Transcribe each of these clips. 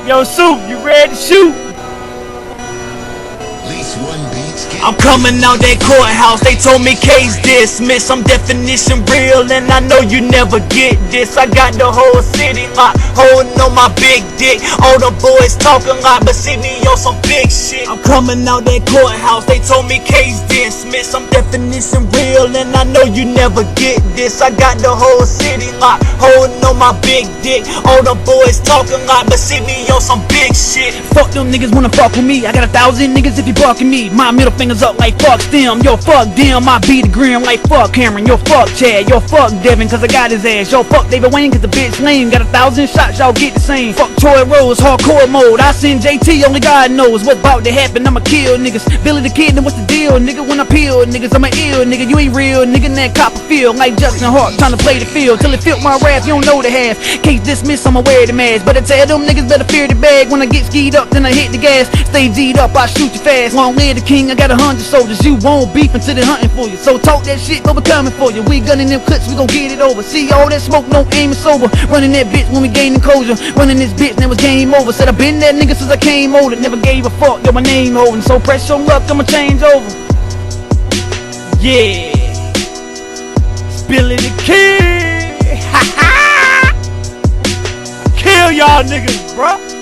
Yo, Soup, you ready to shoot? I'm coming out that courthouse, they told me case dismissed. I'm definition real and I know you never get this. I got the whole city locked, holding on my big dick. All the boys talking lot, but see me on some big shit. I'm coming out that courthouse, they told me case dismissed. I'm definition real and I know you never get this. I got the whole city locked, holding on my big dick. All the boys talking lot, but see me on some big shit. Fuck them niggas wanna fuck with me. I got 1,000 niggas if you barking me. My middle finger's up like fuck them. Yo, fuck them. I beat the grim like fuck Cameron. Yo, fuck Chad. Yo, fuck Devin cause I got his ass. Yo, fuck David Wayne cause the bitch lame. Got 1,000 shots, y'all get the same. Fuck Troy Rose, hardcore mode. I send JT, only God knows what's about to happen. I'ma kill niggas. Billy the Kid, then what's the deal? Nigga, when I peel niggas, I'm a ill nigga. You ain't real, nigga, in that Copperfield. Like Justin Hart, trying to play the field. Till it filled my rap, you don't know the half. Case dismissed, I'ma wear the mask. But I tell them niggas better fear the bag. When I get skied up, then I hit the gas. Stay G'd up, I shoot you fast. Long live the king, I got 100 soldiers. You won't beef until they hunting for you. So talk that shit, but we coming for you. We gunning them clips, we gon' get it over. See all that smoke, no aim is sober. Running that bitch when we gaining closure. Running this bitch, then was game over. Said I been that nigga since I came older. Never gave a fuck, yo, my name holding. So press your luck, I'ma change over. Yeah, Billy the Kid. Ha ha. Kill y'all niggas, bruh.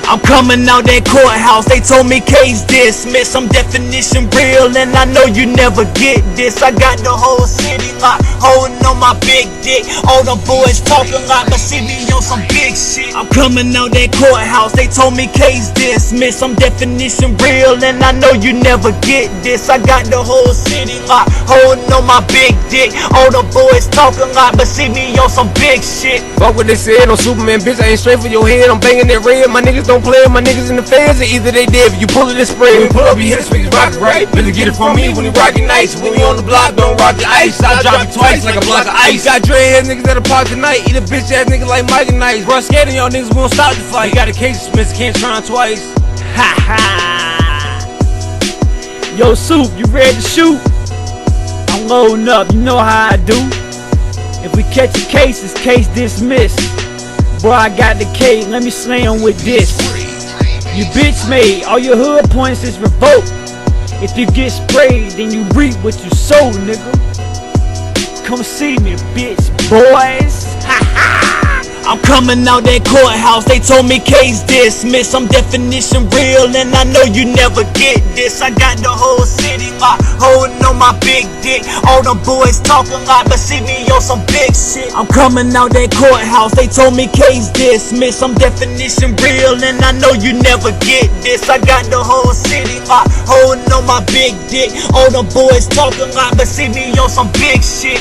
I'm coming out that courthouse, they told me case dismissed. I'm definition real and I know you never get this. I got the whole city locked, holding on my big dick. All the boys talking lot, but see me on some big shit. I'm coming out that courthouse, they told me case dismissed. I'm definition real and I know you never get this. I got the whole city locked, holding on my big dick. All the boys talking lot, but see me on some big shit. Fuck what they said on Superman, bitch, I ain't straight for your head. I'm banging that red, my niggas don't play with my niggas in the feds, or either they dead. If you pull it and spray, when we pull up, you hit the speakers rockin' right. Really get it from me when he rockin' nice. When we on the block, don't rock the ice. I drop it twice like a block of ice. Got Dre ass niggas that'll pop tonight. Eat a bitch ass nigga like Mike and Nice. Bruh, scared of y'all niggas, we gon' stop the fight. You got a case dismissed, can't try him twice. Ha ha. Yo, Soup, you ready to shoot? I'm loading up, you know how I do. If we catch a case, it's case dismissed. Boy, I got the cake, let me slam with this. You bitch made, all your hood points is revoked. If you get sprayed, then you reap what you sow, nigga. Come see me, bitch, boys. Ha ha. I'm coming out that courthouse, they told me case dismissed. I'm definition real and I know you never get this. I got the whole city locked, holding on my big dick. All the boys talking lot, but see me on some big shit. I'm coming out that courthouse, they told me case dismissed. I'm definition real and I know you never get this. I got the whole city locked, holding on my big dick. All the boys talking lot, but see me on some big shit.